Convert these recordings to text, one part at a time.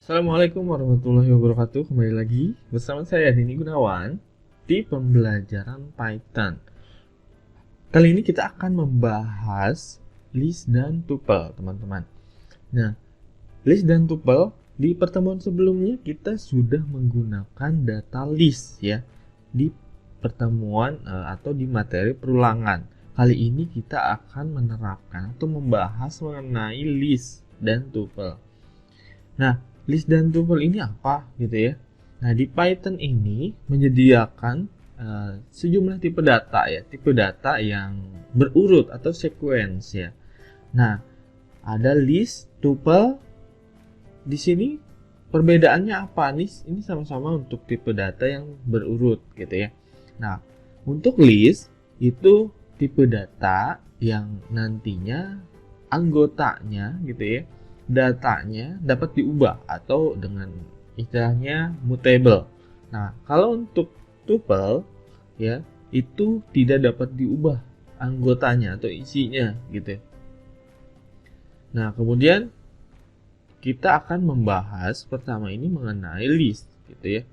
Assalamualaikum warahmatullahi wabarakatuh. Kembali lagi bersama saya Dini Gunawan di pembelajaran Python. Kali ini kita akan membahas list dan tuple, teman-teman. Nah, list dan tuple di pertemuan sebelumnya kita sudah menggunakan data list ya di pertemuan atau di materi perulangan. Kali ini kita akan menerapkan atau membahas mengenai list dan tuple. Nah, list dan tuple ini apa gitu ya? Nah, di Python ini menyediakan sejumlah tipe data yang berurut atau sequence ya. Nah, ada list, tuple. Di sini perbedaannya apa nih? Ini sama-sama untuk tipe data yang berurut gitu ya. Nah, untuk list itu tipe data yang nantinya anggotanya gitu ya, datanya dapat diubah atau dengan istilahnya mutable. Nah, kalau untuk tuple ya, itu tidak dapat diubah anggotanya atau isinya gitu. Nah, kemudian kita akan membahas pertama ini mengenai list gitu ya.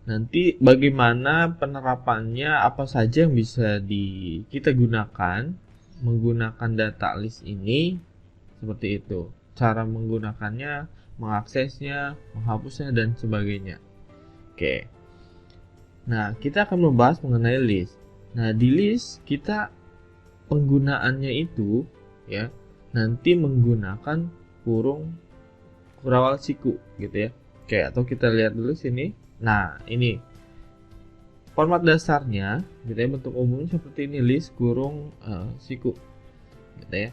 Nanti bagaimana penerapannya, apa saja yang bisa kita gunakan menggunakan data list ini, seperti itu. Cara menggunakannya, mengaksesnya, menghapusnya, dan sebagainya. Oke. Nah, kita akan membahas mengenai list. Nah, di list kita penggunaannya itu ya nanti menggunakan kurung kurawal siku gitu ya. Oke, atau kita lihat dulu sini. Nah, ini format dasarnya gitu ya, bentuk umumnya seperti ini, list kurung siku gitu ya.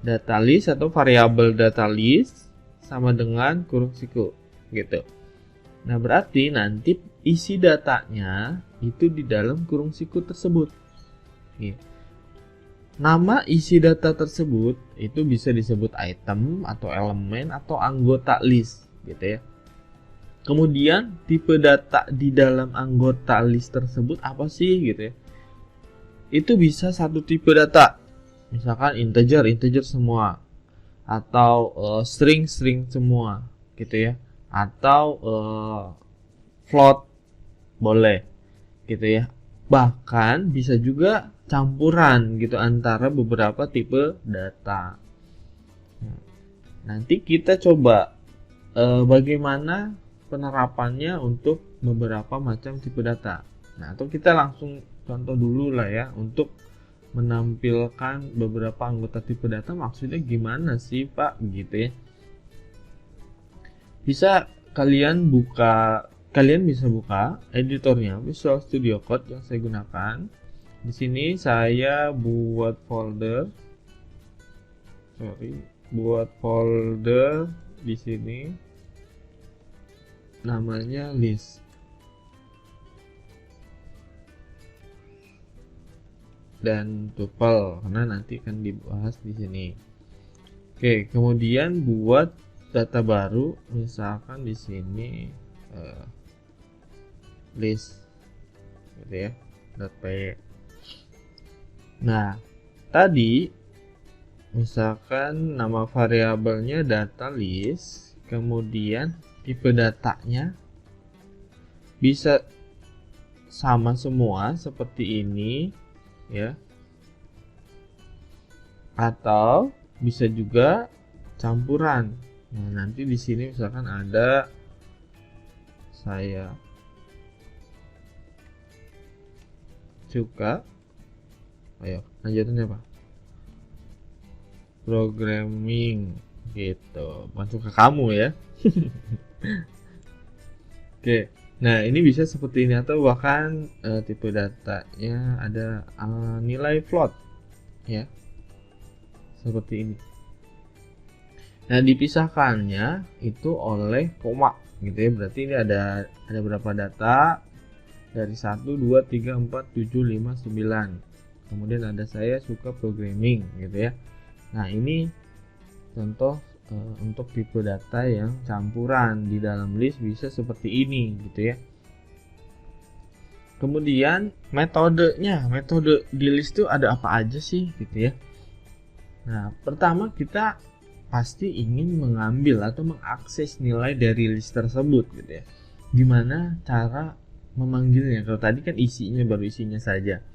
Data list atau variabel data list sama dengan kurung siku gitu. Nah, berarti nanti isi datanya itu di dalam kurung siku tersebut. Oke. Nama isi data tersebut itu bisa disebut item atau elemen atau anggota list gitu ya. Kemudian tipe data di dalam anggota list tersebut apa sih gitu ya. Itu bisa satu tipe data. Misalkan integer semua, atau string semua gitu ya, atau float boleh gitu ya. Bahkan bisa juga campuran gitu antara beberapa tipe data. Nanti kita coba bagaimana penerapannya untuk beberapa macam tipe data. Nah, atau kita langsung contoh dulu lah ya untuk menampilkan beberapa anggota tipe data. Maksudnya gimana sih Pak gitu ya. Kalian bisa buka editornya Visual Studio Code yang saya gunakan. Di sini saya buat folder di sini namanya list dan tuple karena nanti akan dibahas di sini. Oke, kemudian buat data baru, misalkan di sini list gitu ya, .py. Nah, tadi misalkan nama variabelnya data list, kemudian tipe datanya bisa sama semua seperti ini ya, atau bisa juga campuran. Nah, nanti di sini misalkan ada saya suka, ayo lanjutannya apa? Programming gitu, masuk ke kamu ya. Oke, nah ini bisa seperti ini, atau bahkan tipe datanya ada nilai float ya, seperti ini. Nah, dipisahkannya itu oleh koma gitu ya, berarti ini ada berapa data, dari 1, 2, 3, 4, 7, 5, 9. Kemudian ada saya suka programming gitu ya. Nah, ini contoh untuk tipe data yang campuran di dalam list bisa seperti ini gitu ya. Kemudian metode di list itu ada apa aja sih gitu ya. Nah, pertama kita pasti ingin mengambil atau mengakses nilai dari list tersebut gitu ya. Gimana cara memanggilnya? Kalau tadi kan isinya baru isinya saja.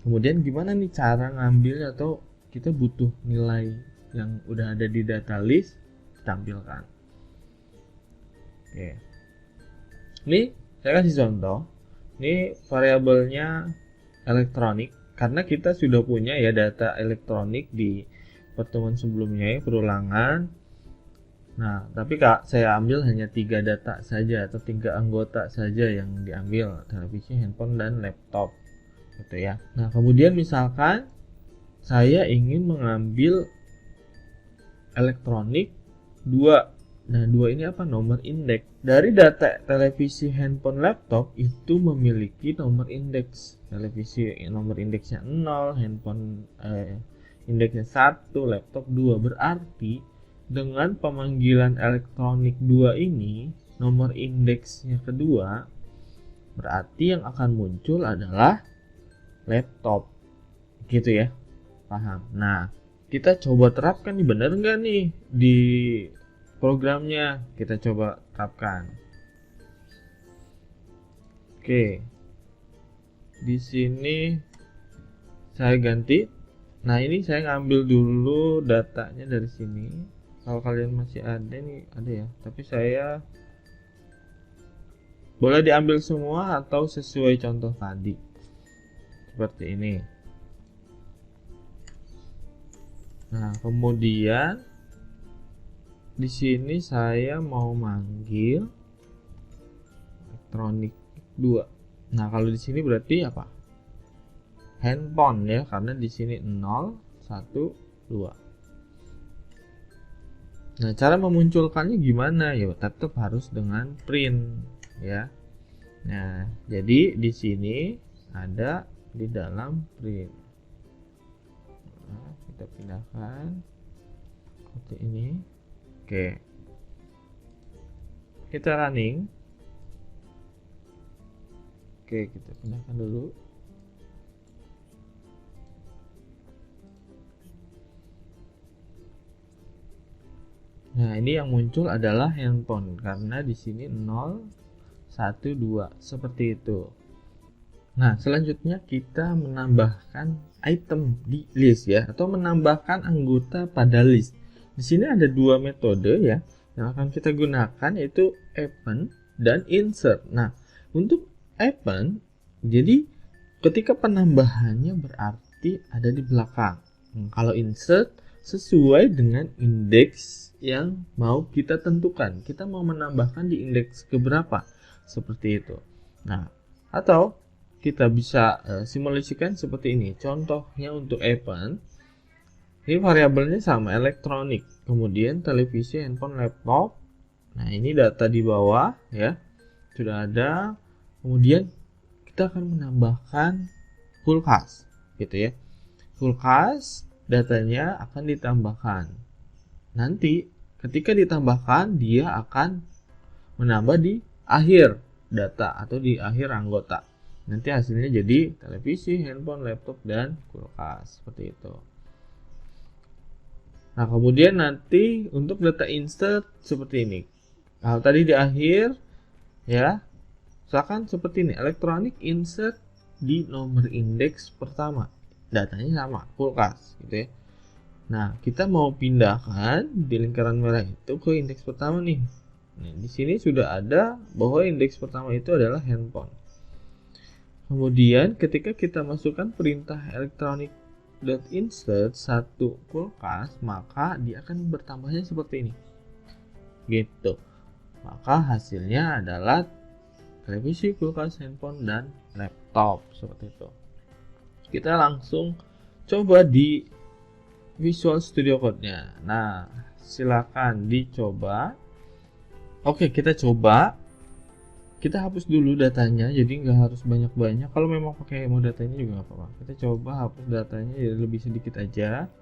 Kemudian gimana nih cara ngambil atau kita butuh nilai yang udah ada di data list ditampilkan. Oke. Ini saya kasih contoh. Ini variabelnya elektronik karena kita sudah punya ya data elektronik di pertemuan sebelumnya ya, perulangan. Nah, tapi saya ambil hanya 3 data saja atau 3 anggota saja yang diambil, televisi, handphone, dan laptop gitu ya. Nah, kemudian misalkan saya ingin mengambil elektronik 2. Nah, 2 ini apa? Nomor indeks. Dari data televisi, handphone, laptop itu memiliki nomor indeks. Televisi nomor indeksnya 0, handphone indeksnya 1, laptop 2. Berarti dengan pemanggilan elektronik 2 ini, nomor indeksnya kedua, berarti yang akan muncul adalah laptop. Gitu ya. Paham? Nah, kita coba terapkan nih, bener nggak nih di programnya? Kita coba terapkan. Oke. Di sini saya ganti. Nah, ini saya ngambil dulu datanya dari sini. Kalau kalian masih ada nih, ada ya. Tapi saya boleh diambil semua atau sesuai contoh tadi. Seperti ini. Nah, kemudian di sini saya mau manggil elektronik 2. Nah, kalau di sini berarti apa? Handphone ya, karena di sini 0, 1, 2. Nah, cara memunculkannya gimana? Ya, tetap harus dengan print ya. Nah, jadi di sini ada di dalam print. Nah, kita pindahkan seperti ini. Oke. Kita running. Oke, kita pindahkan dulu. Nah, ini yang muncul adalah handphone karena di sini 0, 1, 2 seperti itu. Nah, selanjutnya kita menambahkan item di list ya, atau menambahkan anggota pada list. Di sini ada 2 metode ya yang akan kita gunakan, yaitu append dan insert. Nah, untuk append, jadi ketika penambahannya berarti ada di belakang. Kalau insert sesuai dengan indeks yang mau kita tentukan. Kita mau menambahkan di indeks keberapa, seperti itu. Nah, atau kita bisa simulasikan seperti ini. Contohnya untuk append, ini variabelnya sama, elektronik, kemudian televisi, handphone, laptop. Nah, ini data di bawah ya, sudah ada. Kemudian kita akan menambahkan kulkas gitu ya. Kulkas datanya akan ditambahkan. Nanti ketika ditambahkan, dia akan menambah di akhir data atau di akhir anggota. Nanti hasilnya jadi televisi, handphone, laptop, dan kulkas seperti itu. Nah, kemudian nanti untuk data insert seperti ini. Kalau tadi di akhir ya, misalkan seperti ini, elektronik insert di nomor indeks pertama. Datanya sama, kulkas gitu ya. Nah, kita mau pindahkan di lingkaran merah itu ke indeks pertama nih. Nah, di sini sudah ada bahwa indeks pertama itu adalah handphone. Kemudian ketika kita masukkan perintah electronic.insert 1 kulkas, maka dia akan bertambahnya seperti ini. Gitu. Maka hasilnya adalah televisi, kulkas, handphone, dan laptop seperti itu. Kita langsung coba di Visual Studio Code-nya. Nah, silakan dicoba. Oke, kita coba. Kita hapus dulu datanya, jadi nggak harus banyak-banyak. Kalau memang pakai mau datanya juga nggak apa-apa. Kita coba hapus datanya, jadi lebih sedikit aja.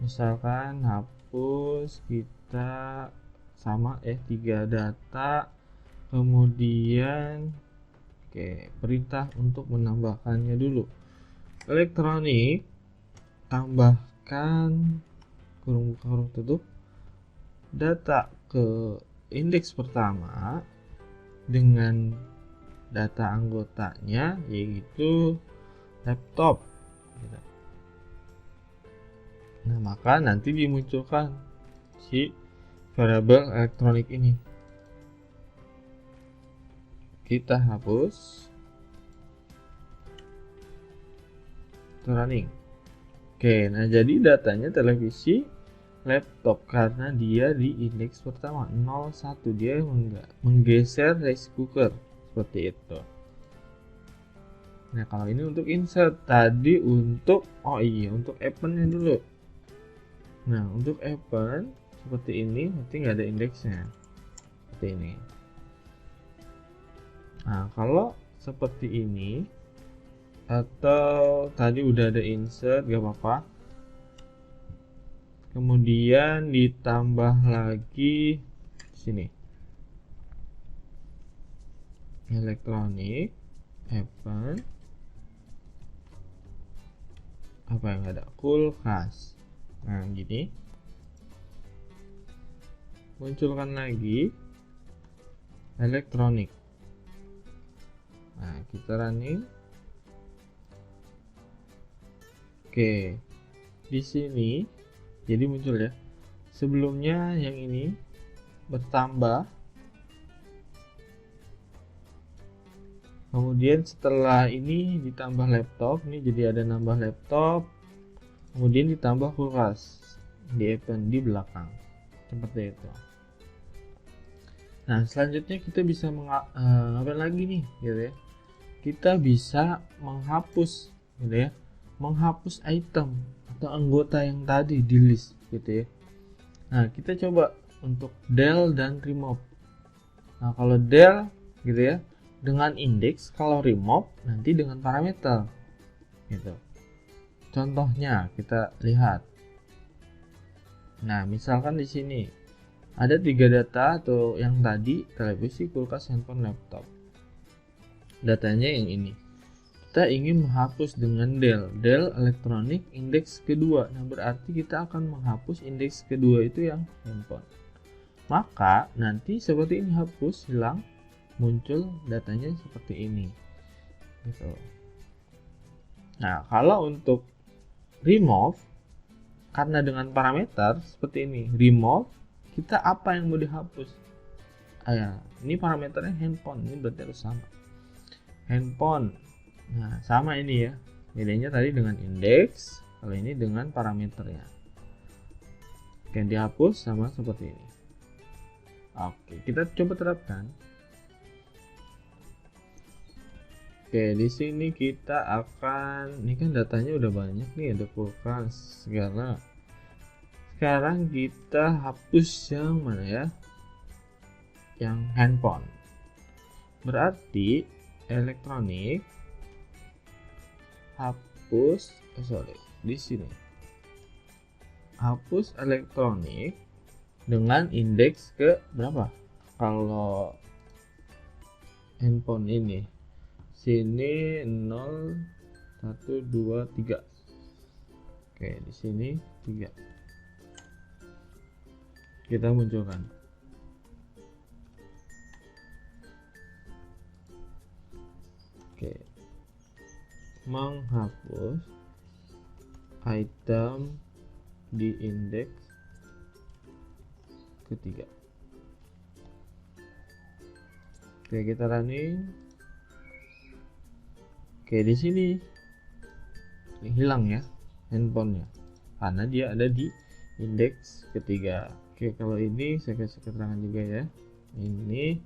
Misalkan hapus kita sama 3 data. Kemudian perintah untuk menambahkannya dulu. Elektronik tambahkan kurung buka kurung tutup data ke indeks pertama dengan data anggotanya, yaitu laptop. Nah, maka nanti dimunculkan si variabel elektronik ini. Kita hapus. Running. Oke, nah jadi datanya televisi laptop karena dia di indeks pertama 01, dia menggeser rice cooker seperti itu. Nah, kalau ini untuk insert, tadi untuk untuk eventnya dulu. Nah, untuk event seperti ini berarti nggak ada indeksnya, seperti ini. Nah, kalau seperti ini atau tadi udah ada insert, gak apa-apa. Kemudian ditambah lagi sini elektronik event, apa yang ada, kulkas. Nah, gini munculkan lagi elektronik. Nah, kita running. Oke, di sini jadi muncul ya. Sebelumnya yang ini bertambah. Kemudian setelah ini ditambah laptop, ini jadi ada nambah laptop. Kemudian ditambah kulkas di event di belakang. Seperti itu. Nah, selanjutnya kita bisa apa lagi nih, gitu ya. Kita bisa menghapus, gitu ya. Menghapus item atau anggota yang tadi di list, gitu ya. Nah, kita coba untuk del dan remove. Nah, kalau del, gitu ya, dengan indeks, kalau remove nanti dengan parameter, gitu. Contohnya kita lihat. Nah, misalkan di sini ada 3 data atau yang tadi televisi, kulkas, handphone, laptop. Datanya yang ini. Kita ingin menghapus dengan del elektronik indeks kedua. Nah, berarti kita akan menghapus indeks kedua itu yang handphone. Maka nanti seperti ini, hapus, hilang, muncul datanya seperti ini. Gitu. Nah, kalau untuk remove, karena dengan parameter seperti ini, remove, kita apa yang mau dihapus? Ini parameternya handphone, ini berarti harus sama. Handphone. Nah, sama ini ya. Bedanya tadi dengan indeks, kalau ini dengan parameternya. Oke, dihapus sama seperti ini. Oke, kita coba terapkan. Oke, di sini kita akan, ini kan datanya udah banyak nih, ada kulkas segala. Sekarang kita hapus yang mana ya? Yang handphone. Berarti elektronik hapus, di sini. Hapus elektronik dengan indeks ke berapa? Kalau handphone ini sini 0 1 2 3. Oke, di sini 3. Kita munculkan. Oke. Menghapus item di indeks ketiga. Oke, kita running. Oke, di sini ini hilang ya handphonenya karena dia ada di indeks ketiga. Oke, kalau ini saya kasih keterangan juga ya. Ini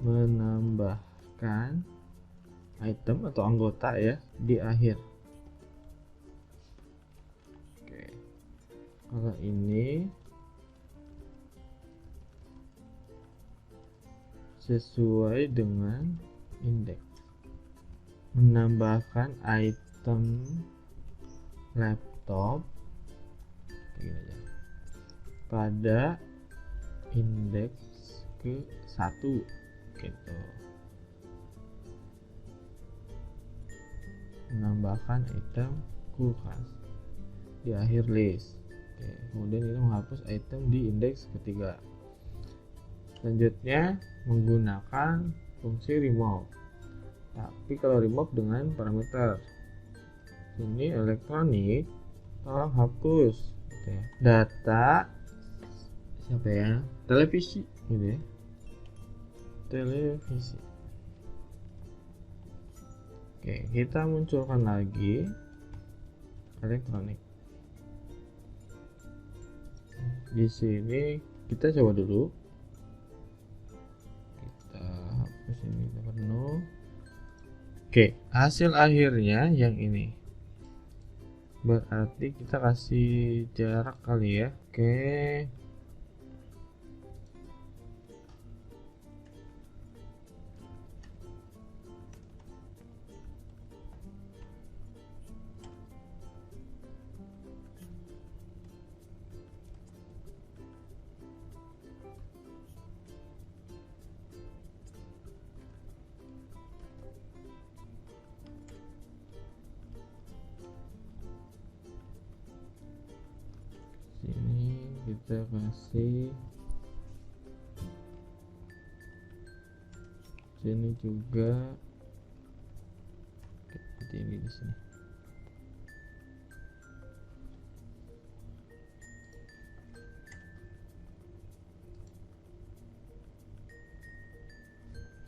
menambahkan item atau anggota ya di akhir. Oke, kalau ini sesuai dengan indeks, menambahkan item laptop pada indeks ke 1 gitu. Menambahkan item kulkas di akhir list Oke, kemudian ini menghapus item di indeks ketiga. Selanjutnya menggunakan fungsi remove. Tapi kalau remove dengan parameter ini elektronik, tolong hapus gitu ya. Data siapa ya? Televisi gitu ya. Televisi. Oke, kita munculkan lagi elektronik. Di sini kita coba dulu. Kita hapus ini penuh. Oke, hasil akhirnya yang ini. Berarti kita kasih jarak kali ya. Oke. Sini kita kasih, sini juga seperti ini di sini.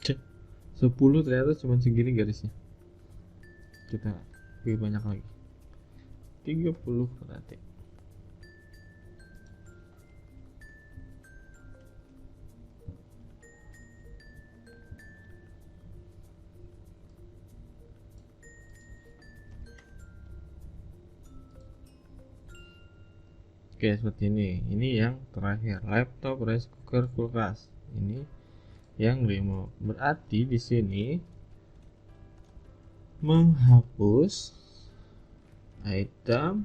Cek 10 ternyata cuma segini garisnya. Kita lebih banyak lagi. 30 berarti. Oke, seperti ini. Ini yang terakhir, laptop, rice cooker, kulkas. Ini yang remove. Berarti di sini menghapus item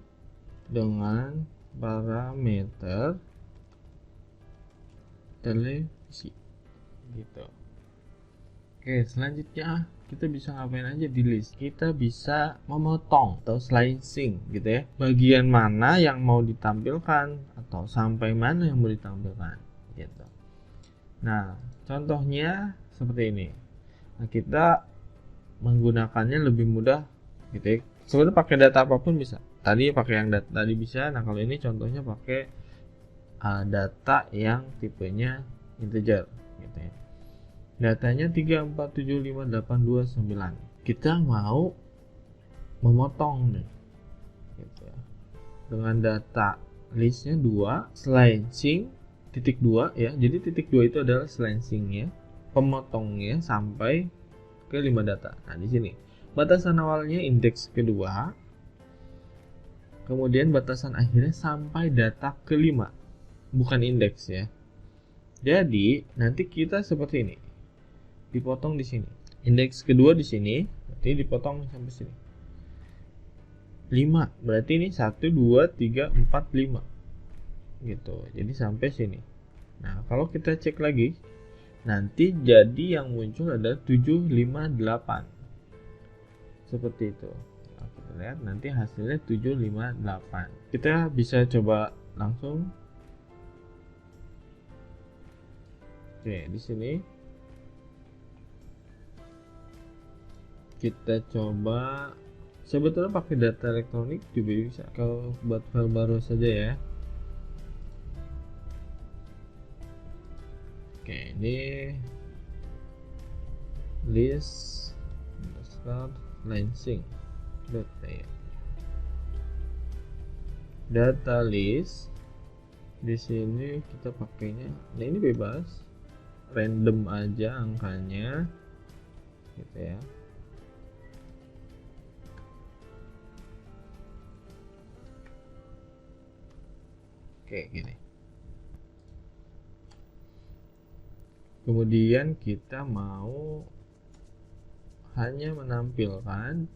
dengan parameter televisi gitu. Oke, selanjutnya kita bisa ngapain aja di list. Kita bisa memotong atau slicing gitu ya. Bagian mana yang mau ditampilkan atau sampai mana yang mau ditampilkan gitu. Nah, contohnya seperti ini. Nah, kita menggunakannya lebih mudah gitu ya. Sebenarnya pakai data apapun bisa. Tadi pakai yang data tadi bisa. Nah, kalau ini contohnya pakai data yang tipenya integer gitu ya. Datanya 3475829. Kita mau memotong nih gitu ya. Dengan data listnya 2 slicing titik 2 ya. Jadi titik 2 itu adalah slicingnya, pemotongnya sampai ke 5 data. Nah, di sini batasan awalnya indeks kedua, kemudian batasan akhirnya sampai data kelima, bukan indeks ya. Jadi nanti kita seperti ini, dipotong di sini. Indeks kedua di sini, berarti dipotong sampai sini. 5, berarti ini 1 2 3 4 5. Gitu. Jadi sampai sini. Nah, kalau kita cek lagi, nanti jadi yang muncul adalah 7 5 8. Seperti itu. Nah, kita lihat nanti hasilnya 7 5 8. Kita bisa coba langsung. Oke, di sini kita coba, sebetulnya pakai data elektronik juga bisa kalau buat file baru saja ya. Oke, ini list lansing data list. Di sini kita pakainya, nah ini bebas, random aja angkanya gitu ya. Oke, gini. Kemudian kita mau hanya menampilkan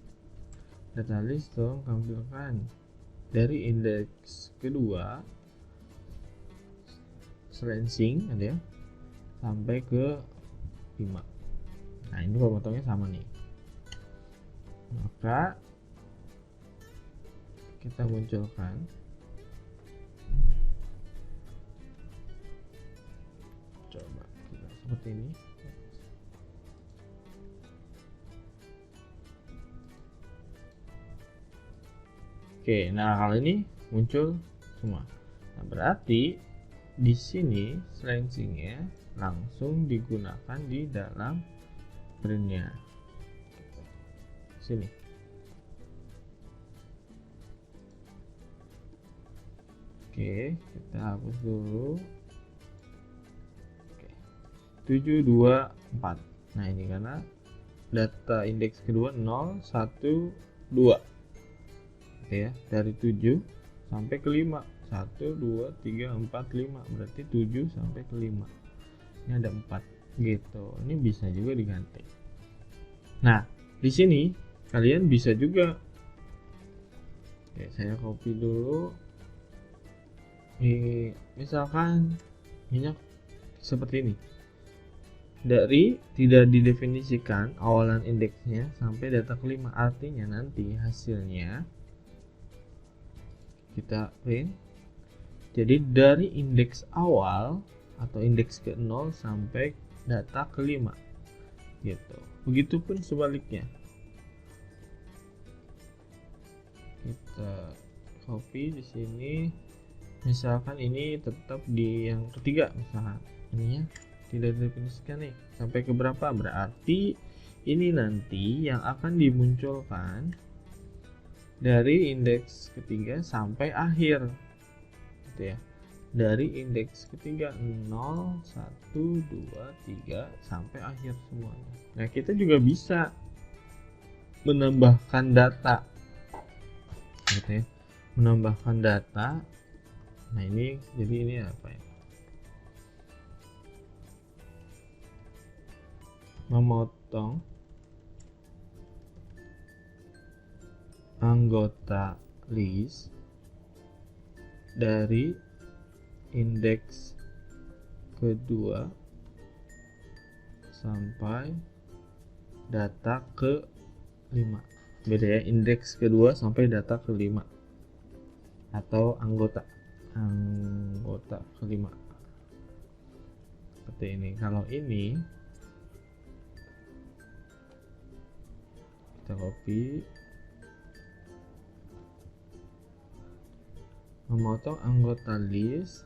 data list, tolong tampilkan dari indeks kedua slicing ada ya sampai ke 5. Nah, ini pemotongnya sama nih. Maka kita munculkan seperti ini. Oke, nah kali ini muncul semua. Nah, berarti di sini slashingnya langsung digunakan di dalam printnya. Sini. Oke, kita hapus dulu. Oke. 7, 2, 4. Nah, ini karena data indeks kedua 0, 1, 2. Oke ya, dari 7 sampai ke 5. 1, 2, 3, 4, 5. Berarti 7 sampai ke 5. Ini ada 4 gitu. Ini bisa juga diganti. Nah, di sini kalian bisa juga. Oke, saya copy dulu. Misalkan minyak seperti ini. Dari tidak didefinisikan awalan indeksnya sampai data kelima, artinya nanti hasilnya kita print. Jadi dari indeks awal atau indeks ke-0 sampai data kelima gitu. Begitupun sebaliknya. Kita copy di sini. Misalkan ini tetap di yang ketiga, misalkan ininya tidak didefinisikan nih sampai ke berapa, berarti ini nanti yang akan dimunculkan dari indeks ketiga sampai akhir gitu ya, dari indeks ketiga 0, 1, 2, 3 sampai akhir semuanya. Nah, kita juga bisa menambahkan data gitu ya, menambahkan data. Nah, ini jadi ini apa ya, memotong anggota list dari indeks kedua sampai data ke 5. Beda ya, indeks kedua sampai data ke 5 atau anggota kelima seperti ini. Kalau ini kita copy, memotong anggota list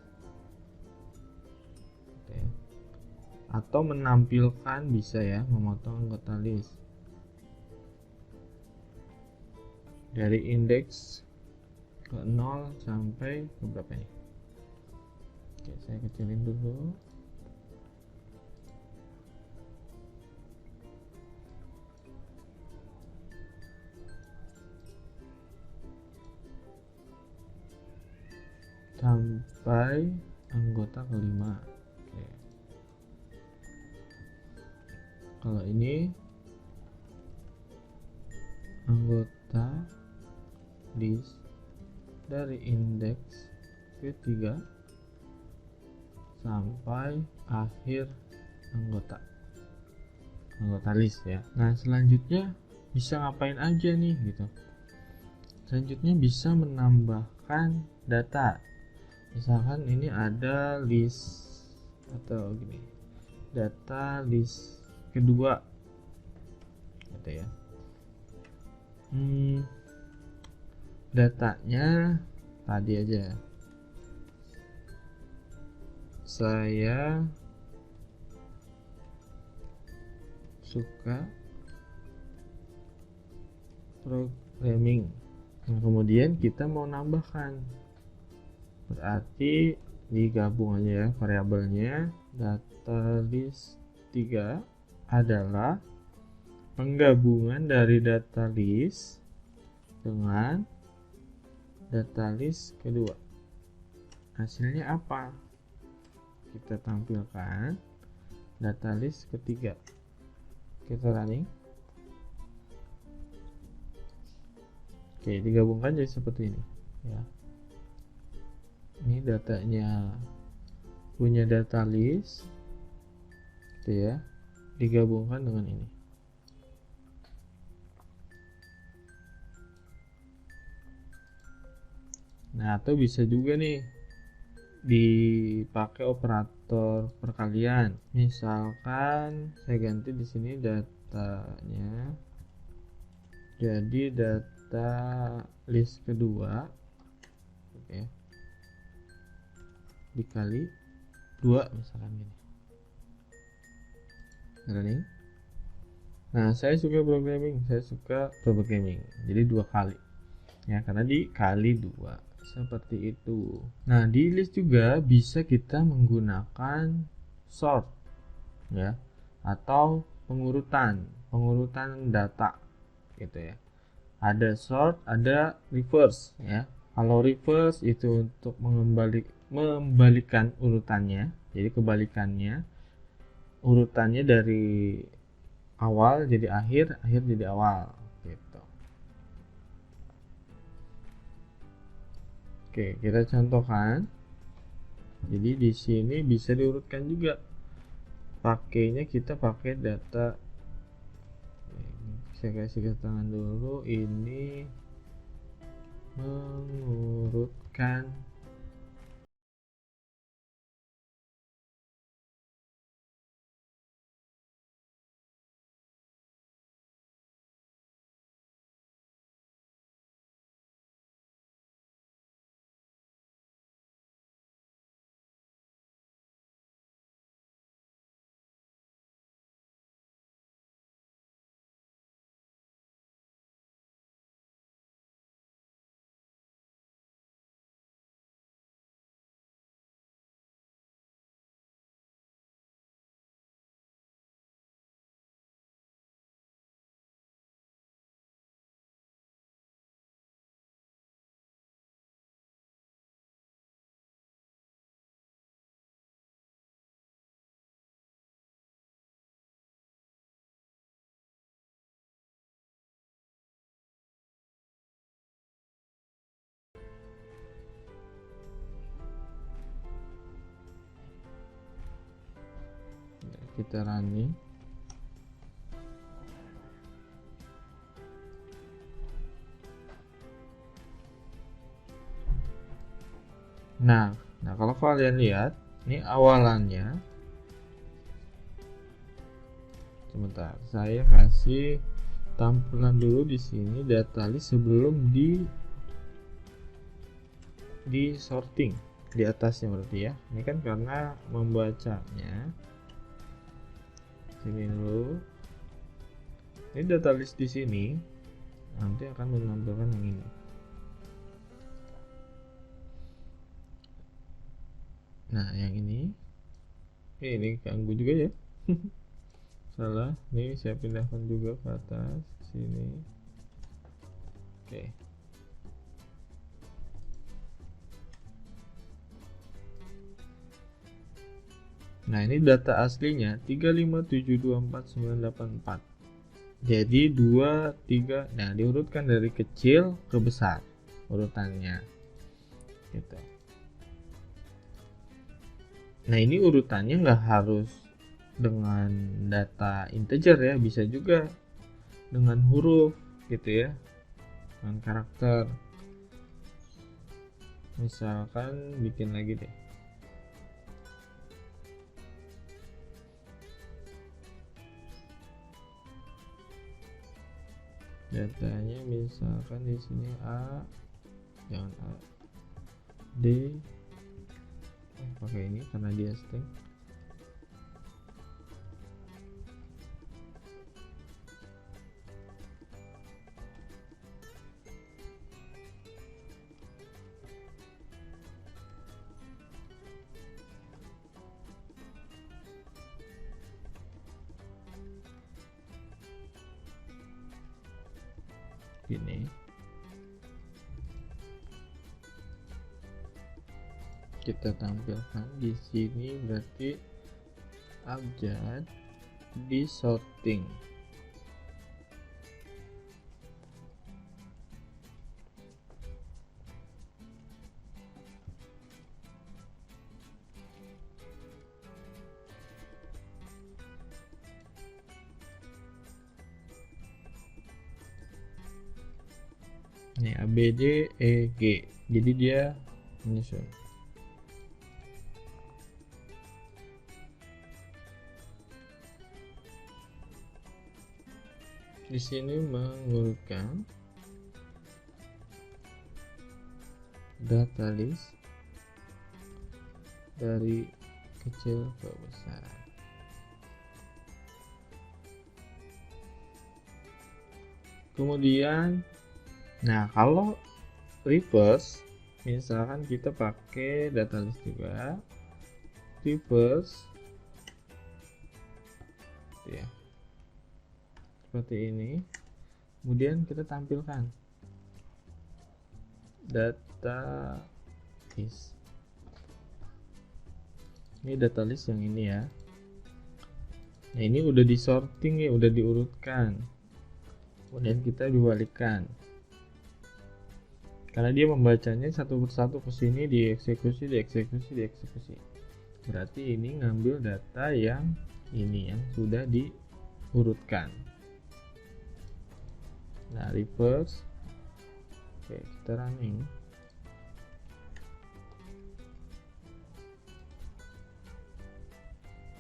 atau menampilkan, bisa ya, memotong anggota list dari indeks ke 0 sampai ke berapa ini. Oke, saya kecilin dulu. Sampai anggota kelima. Oke. Kalau ini anggota list dari indeks ketiga sampai akhir anggota list ya. Nah, selanjutnya bisa ngapain aja nih gitu. Selanjutnya bisa menambahkan data. Misalkan ini ada list atau gini, data list kedua gitu ya. Datanya tadi aja saya suka programming. Nah, kemudian kita mau nambahkan, berarti digabung aja ya variabelnya. Data list 3 adalah penggabungan dari data list dengan data list kedua. Hasilnya apa? Kita tampilkan data list ketiga. Kita running. Oke, digabungkan jadi seperti ini ya. Ini datanya punya data list gitu ya, digabungkan dengan ini. Nah, atau bisa juga nih dipakai operator perkalian. Misalkan saya ganti di sini datanya jadi data list kedua, oke, dikali 2 misalkan gini. Running. Nah, saya suka programming, jadi 2 kali ya, karena dikali 2 seperti itu. Nah, di list juga bisa kita menggunakan sort ya, atau pengurutan data gitu ya. Ada sort, ada reverse ya. Kalau reverse itu untuk membalikan urutannya, jadi kebalikannya, urutannya dari awal jadi akhir, akhir jadi awal gitu. Oke, kita contohkan. Jadi di sini bisa diurutkan juga. Pakainya kita pakai data. Saya kasih keterangan dulu, ini mengurutkan kita running. Nah, kalau kalian lihat, ini awalannya. Sebentar, saya kasih tampilan dulu di sini data list sebelum di sorting di atasnya berarti ya. Ini kan karena membacanya. Sini dulu. Ini data list di sini nanti akan menampilkan yang ini. Nah, yang ini ganggu juga ya. Salah, nih saya pindahkan juga ke atas sini. Oke. Nah, ini data aslinya 3572494. Jadi 2 3, nah diurutkan dari kecil ke besar urutannya. Gitu. Nah, ini urutannya nggak harus dengan data integer ya, bisa juga dengan huruf gitu ya, dengan karakter. Misalkan bikin lagi deh, datanya misalkan di sini A, jangan A, D, pakai ini karena dia string. Gini, kita tampilkan di sini berarti abjad di sorting. Ini A B D E G, jadi dia menyusun. Di sini mengurutkan data list dari kecil ke besar. Kemudian, nah kalau reverse, misalkan kita pakai data list juga, reverse ya, seperti ini. Kemudian kita tampilkan data list. Ini data list yang ini ya. Nah, ini udah disorting ya, udah diurutkan. Kemudian kita dibalikkan. Karena dia membacanya satu persatu ke sini, dieksekusi. Berarti ini ngambil data yang ini yang sudah diurutkan. Nah, reverse. Oke, kita running.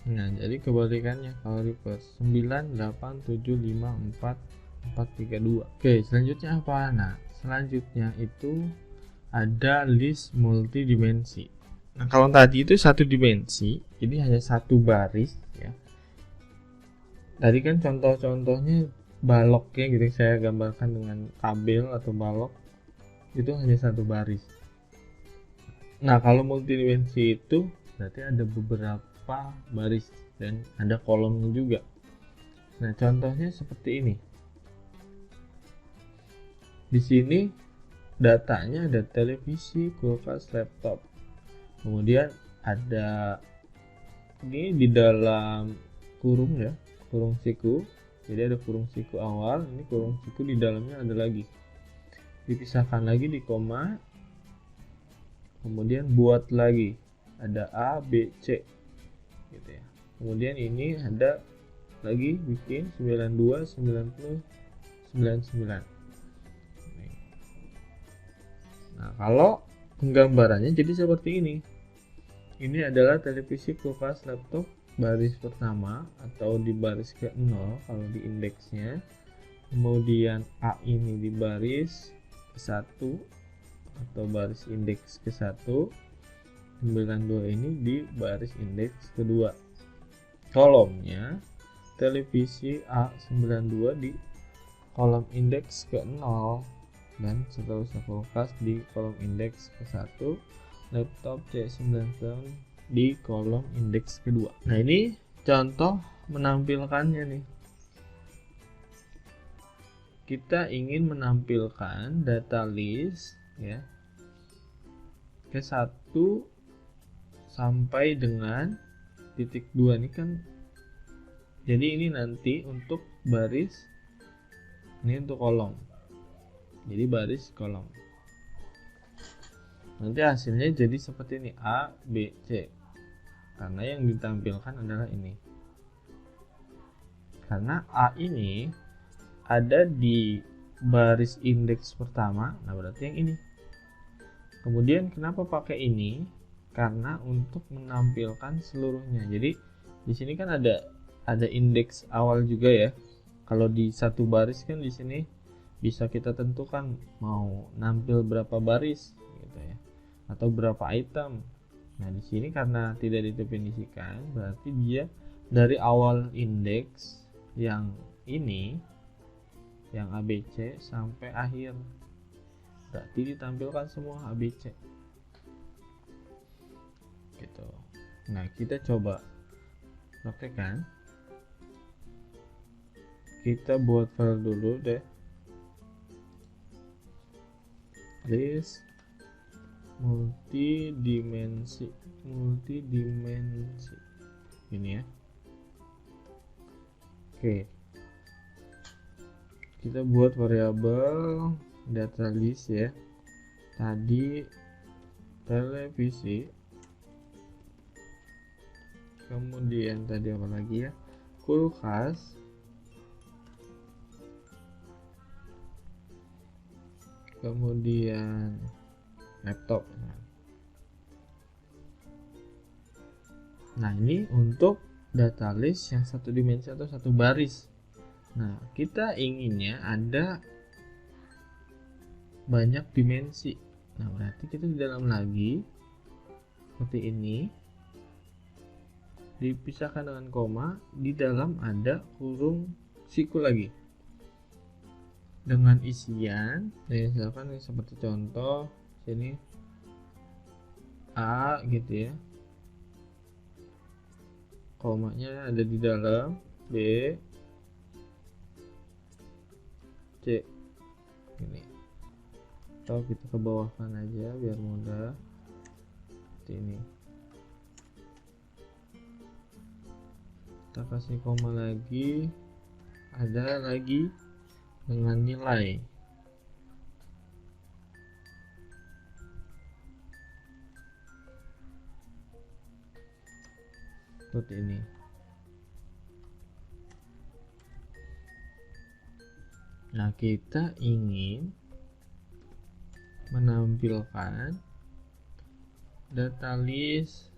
Nah, jadi kebalikannya kalau reverse 98754432. Oke, selanjutnya apa? Nah, selanjutnya itu ada list multidimensi. Nah, kalau tadi itu satu dimensi, ini hanya satu baris ya. Tadi kan contoh-contohnya baloknya gitu, saya gambarkan dengan tabel atau balok, itu hanya satu baris. Nah, kalau multidimensi itu berarti ada beberapa baris dan ada kolomnya juga. Nah, contohnya seperti ini. Di sini datanya ada televisi, kulkas, laptop. Kemudian ada ini di dalam kurung ya, kurung siku. Jadi ada kurung siku awal, ini kurung siku di dalamnya ada lagi. Dipisahkan lagi di koma. Kemudian buat lagi ada A, B, C gitu ya. Kemudian ini ada lagi bikin 92, 90, 99. Nah, kalau penggambarannya jadi seperti ini. Ini adalah televisi, kulkas, laptop baris pertama atau di baris ke-0 kalau di indeksnya. Kemudian A ini di baris ke-1 atau baris indeks ke-1. 92 ini di baris indeks kedua. Kolomnya televisi A92 di kolom indeks ke-0 dan seterusnya, kulkas di kolom indeks ke-1, laptop C99 di kolom indeks kedua. Nah, ini contoh menampilkannya nih. Kita ingin menampilkan data list ya ke-1 sampai dengan titik 2 ini kan. Jadi ini nanti untuk baris, ini untuk kolom. Jadi baris kolom. Nanti hasilnya jadi seperti ini, A, B, C. Karena yang ditampilkan adalah ini. Karena A ini ada di baris indeks pertama, nah berarti yang ini. Kemudian kenapa pakai ini? Karena untuk menampilkan seluruhnya. Jadi di sini kan ada indeks awal juga ya. Kalau di satu baris kan di sini bisa kita tentukan mau nampil berapa baris gitu ya, atau berapa item. Nah, di sini karena tidak didefinisikan, berarti dia dari awal indeks yang ini, yang ABC sampai akhir, berarti ditampilkan semua ABC gitu. Nah, kita coba praktekkan. Kita buat file dulu deh, list multidimensi ini ya. Oke, kita buat variabel data list ya. Tadi televisi, kemudian tadi apa lagi ya, kulkas, kemudian laptop. Nah, ini untuk data list yang satu dimensi atau satu baris. Nah, kita inginnya ada banyak dimensi. Nah, berarti kita di dalam lagi seperti ini, dipisahkan dengan koma, di dalam ada kurung siku lagi dengan isian. Misalkan seperti contoh sini A gitu ya, komanya ada di dalam, B, C ini, atau kita ke bawahkan aja biar mudah seperti ini. Kita kasih koma lagi, ada lagi dengan nilai. Seperti ini. Nah, kita ingin menampilkan data list.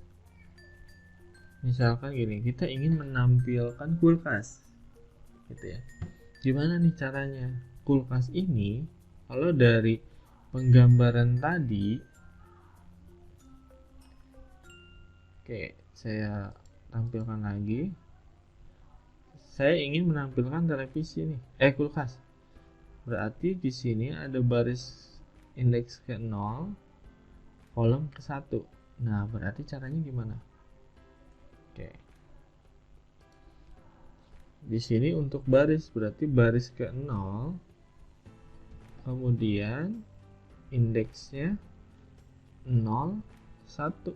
Misalkan gini, kita ingin menampilkan kulkas gitu ya. Gimana nih caranya? Kulkas ini kalau dari penggambaran tadi, oke, saya tampilkan lagi. Saya ingin menampilkan televisi nih, kulkas. Berarti di sini ada baris indeks ke 0, kolom ke 1. Nah, berarti caranya gimana? Oke. Di sini untuk baris, berarti baris ke 0, kemudian indeksnya 0, 1.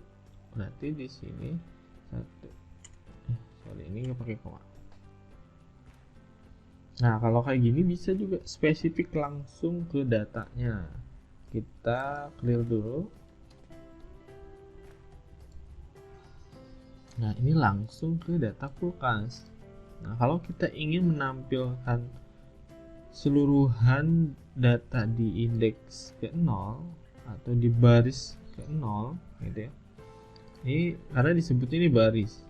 Berarti di sini 1. Sorry, ini nggak pakai koma. Nah, kalau kayak gini bisa juga spesifik langsung ke datanya. Kita clear dulu. Nah, ini langsung ke data kulkas. Nah, kalau kita ingin menampilkan keseluruhan data di indeks ke 0 atau di baris ke 0 gitu ya. Ini karena disebut ini baris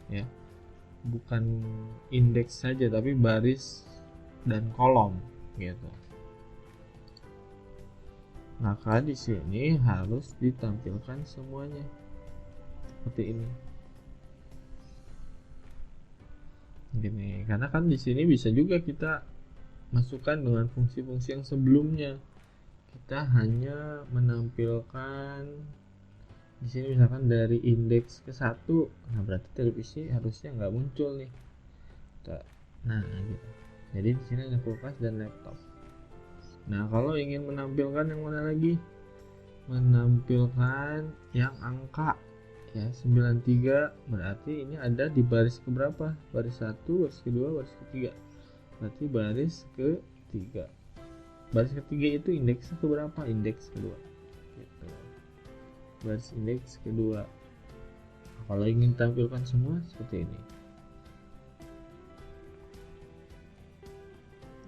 ya. Bukan indeks saja tapi baris dan kolom gitu. Maka di sini harus ditampilkan semuanya seperti ini. Gini, karena kan di sini bisa juga kita masukkan dengan fungsi-fungsi yang sebelumnya. Kita hanya menampilkan di sini misalkan dari indeks ke 1. Nah, berarti televisi harusnya nggak muncul nih. Nah, gitu. Jadi di sini ada kulkas dan laptop. Nah, kalau ingin menampilkan yang mana lagi? Menampilkan yang angka ya 93, berarti ini ada di baris ke berapa? Baris 1, baris kedua, baris ketiga. Berarti baris ketiga. Baris ketiga itu indeksnya ke berapa? Indeks kedua. Gitu. Baris indeks kedua. Nah, kalau ingin tampilkan semua seperti ini.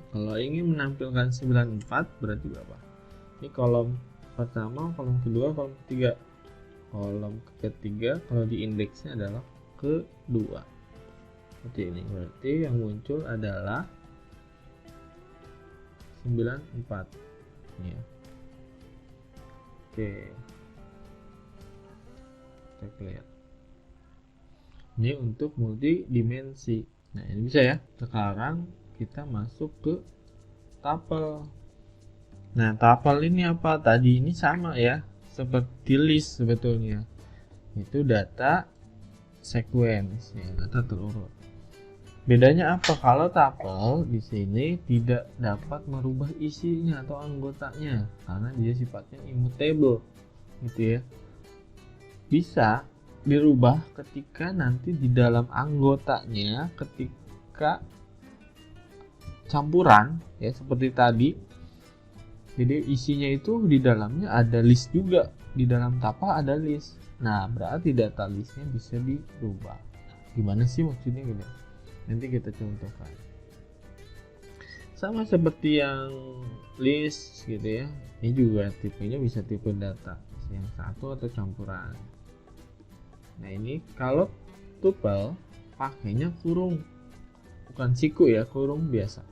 Kalau ingin menampilkan 94 berarti berapa? Ini kolom pertama, kolom kedua, kolom ketiga. Kolom ketiga kalau di indeksnya adalah kedua. Seperti ini. Berarti yang muncul adalah 94. Ya. Oke. Kita lihat. Ini untuk multidimensi. Nah, ini bisa ya. Sekarang kita masuk ke tapel. Nah, tapel ini apa? Tadi ini sama ya, seperti list sebetulnya. Itu data sequence ya, data terurut. Bedanya apa? Kalau tapel di sini tidak dapat merubah isinya atau anggotanya karena dia sifatnya immutable gitu ya. Bisa dirubah ketika nanti di dalam anggotanya ketika campuran ya seperti tadi. Jadi isinya itu di dalamnya ada list juga, di dalam tapel ada list. Nah, berarti data listnya bisa dirubah. Gimana sih maksudnya gitu? Nanti kita contohkan. Sama seperti yang list gitu ya. Ini juga tipenya bisa tipe data yang satu atau campuran. Nah, ini kalau tuple pakainya kurung. bukan siku ya, kurung biasa.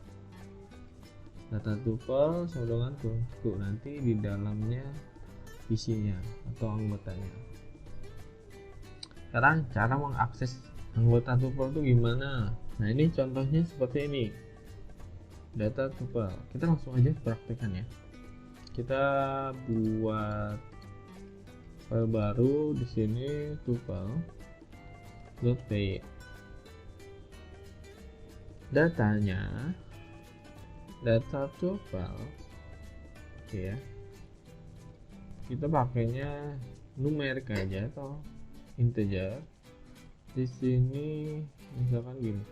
Data tuple sama dengan kurung siku, nanti di dalamnya isinya atau anggotanya. Sekarang cara mengakses anggota tuple itu gimana? Nah, ini contohnya seperti ini. Data tuple. Kita langsung aja praktekkan ya. Kita buat file baru di sini, tuple.py. Datanya data tuple, oke ya. Kita pakainya numerik aja atau integer. Di sini misalkan gini.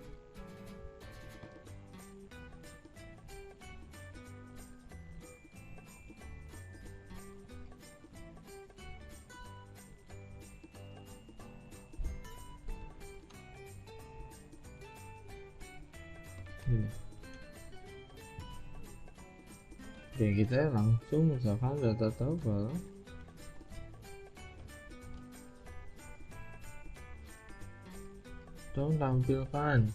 Gini. Oke, kita langsung misalkan data tuple dong tampilkan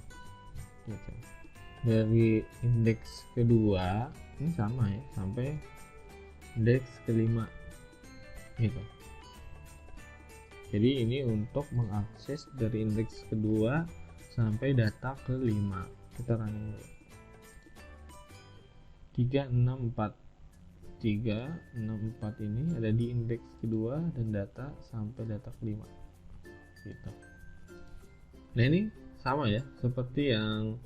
gitu. Dari indeks kedua ini sama ya sampai indeks kelima gitu. Jadi ini untuk mengakses dari indeks kedua sampai data kelima. Kita running dulu. 364 ini ada di indeks kedua dan data sampai data kelima gitu. Nah, ini sama ya seperti yang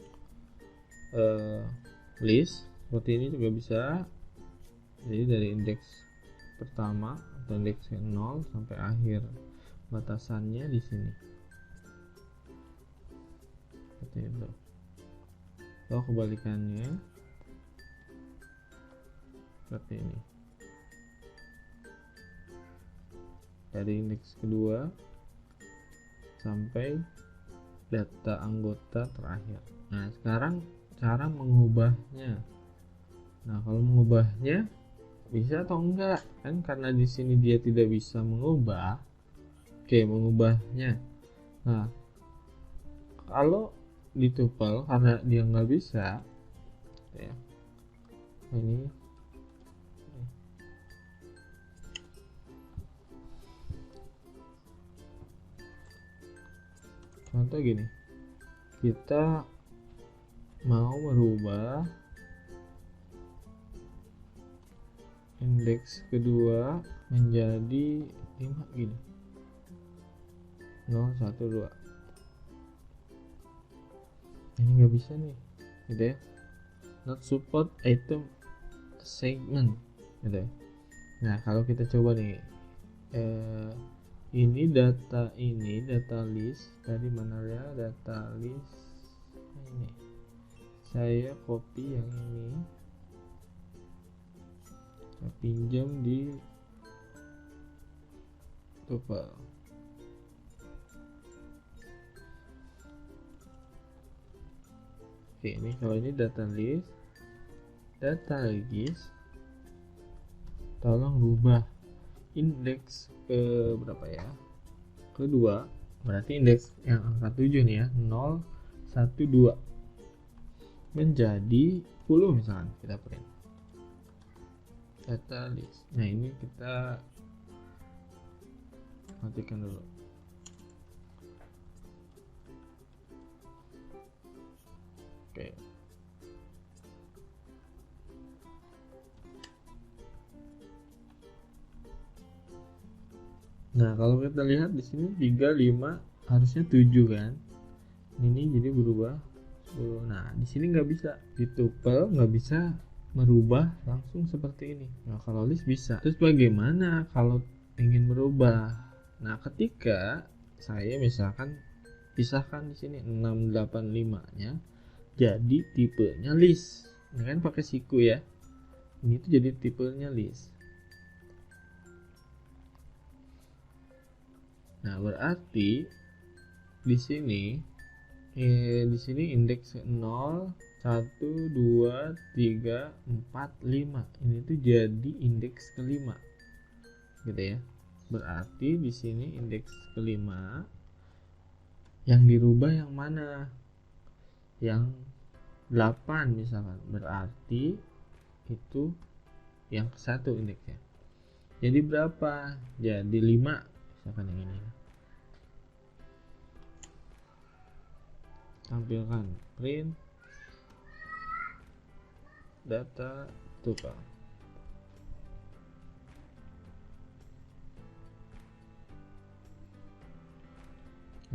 list, seperti ini juga bisa. Jadi dari indeks pertama atau indeks 0 sampai akhir, batasannya di sini seperti itu. Atau kebalikannya seperti ini, dari indeks kedua sampai data anggota terakhir. Nah, sekarang cara mengubahnya. Nah, kalau mengubahnya bisa atau enggak? Kan karena di sini dia tidak bisa mengubah. Oke, mengubahnya. Nah, kalau di tuple karena dia nggak bisa ya. Ini contoh gini, kita mau merubah indeks kedua menjadi 5 gini, 0, 1, 2. Ini nggak bisa nih gitu ya, not support item segment gitu ya. Nah, kalau kita coba nih ini data list dari mana ya, data list ini saya copy yang ini, saya pinjam di tuple. Oke, ini kalau ini data list tolong rubah indeks ke berapa ya, kedua, berarti indeks yang angka 7 nih ya, 0, 1, 2 menjadi 10 misalkan, kita print data list. Nah, ini kita matikan dulu. Oke. Nah, kalau kita lihat di sini 3, 5 harusnya 7 kan. Ini jadi berubah 10. Nah, di sini nggak bisa, di tuple nggak bisa merubah langsung seperti ini. Nah, kalau list bisa. Terus bagaimana kalau ingin merubah? Nah, ketika saya misalkan pisahkan di sini 685-nya jadi tipenya list. Ini kan pakai siku ya. Ini tuh jadi tipenya list. Nah, berarti di sini indeks 0, 1, 2, 3, 4, 5. Ini tuh jadi indeks kelima. Gitu ya. Berarti di sini indeks kelima yang dirubah yang mana? yang 8 misalkan, berarti itu yang ke 1 indeksnya. Jadi berapa? Jadi 5 misalkan yang ini. Tampilkan print data tuple.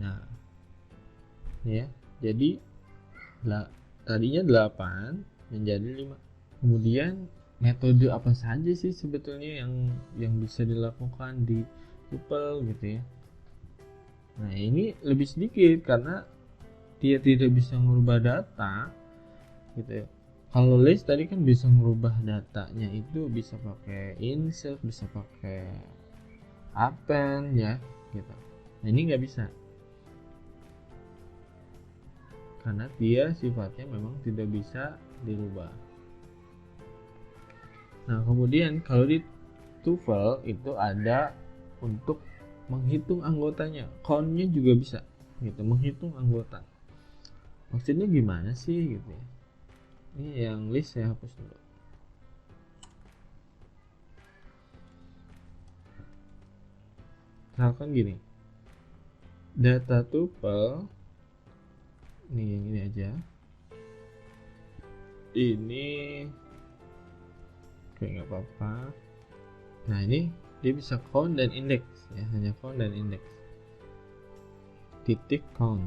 Nah, ini ya. Jadi tadinya 8 menjadi 5. Kemudian metode apa saja sih sebetulnya yang bisa dilakukan di tuple gitu ya. Nah, ini lebih sedikit karena dia tidak bisa merubah data gitu ya. Kalau list tadi kan bisa merubah datanya, itu bisa pakai insert, bisa pakai append ya gitu. Nah, ini nggak bisa karena dia sifatnya memang tidak bisa dirubah. Nah, kemudian kalau di tuple itu ada untuk menghitung anggotanya, count-nya juga bisa gitu, menghitung anggota. Maksudnya gimana sih gitu ya. Ini yang list saya hapus dulu. Misalkan gini, data tuple ini yang ini aja, ini oke, nggak apa-apa. Nah, ini dia bisa count dan index ya, hanya count dan index. Titik count.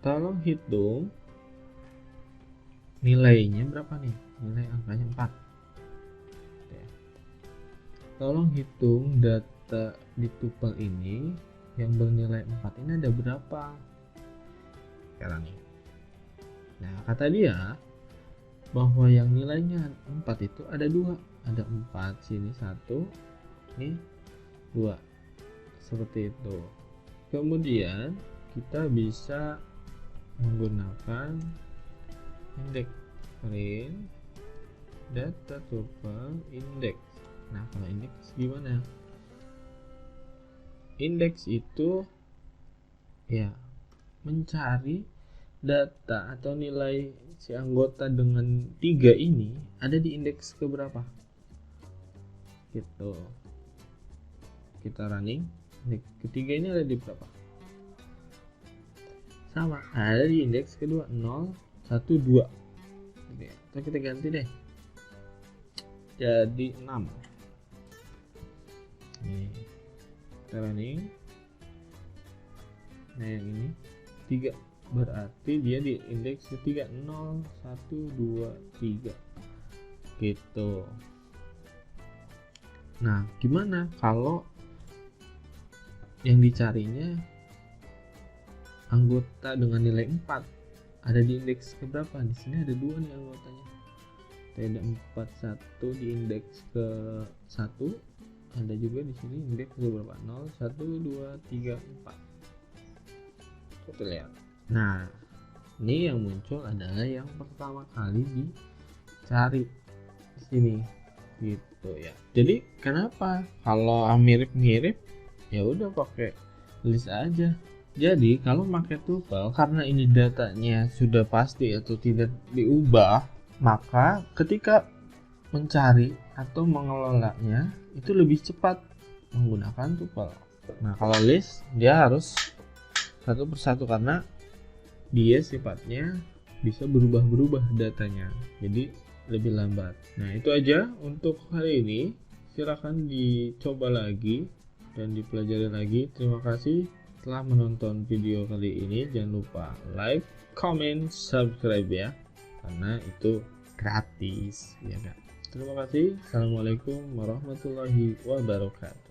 Tolong hitung nilainya berapa nih? Nilai angkanya 4. Oke. Tolong hitung data di tuple ini yang bernilai 4 ini ada berapa sekarang nih. Nah, kata dia bahwa yang nilainya 4 itu ada 2. Ada 4 sini 1, ini 2. Seperti itu. Kemudian kita bisa menggunakan index print data tuple index. Nah, kalau index gimana? Index itu ya mencari data atau nilai si anggota dengan 3 ini ada di indeks keberapa gitu. Kita running, indeks ketiga ini ada di berapa? Sama, ada di indeks kedua 0, 1, 2 gitu ya. Atau kita ganti deh jadi 6. Nih, kita running. Nah, yang ini 3, berarti dia di indeks ketiga 0, 1, 2, 3 gitu. Nah, gimana kalau yang dicarinya anggota dengan nilai 4 ada di indeks keberapa? Di sini ada 2 nih anggotanya. Ada 41 di indeks ke 1, ada juga di sini indeks ke berapa? 0, 1, 2, 3, 4. Kita lihat. Nah, ini yang muncul adalah yang pertama kali dicari di sini gitu ya. Jadi kenapa kalau mirip-mirip ya udah pakai list aja. Jadi kalau pakai tuple, karena ini datanya sudah pasti atau tidak diubah, maka ketika mencari atau mengelolanya itu lebih cepat menggunakan tuple. Nah, kalau list dia harus satu persatu karena dia sifatnya bisa berubah-berubah datanya, jadi lebih lambat. Nah, itu aja untuk hari ini. Silakan dicoba lagi dan dipelajari lagi. Terima kasih telah menonton video kali ini. Jangan lupa like, comment, subscribe ya, karena itu gratis ya kan. Terima kasih. Assalamualaikum warahmatullahi wabarakatuh.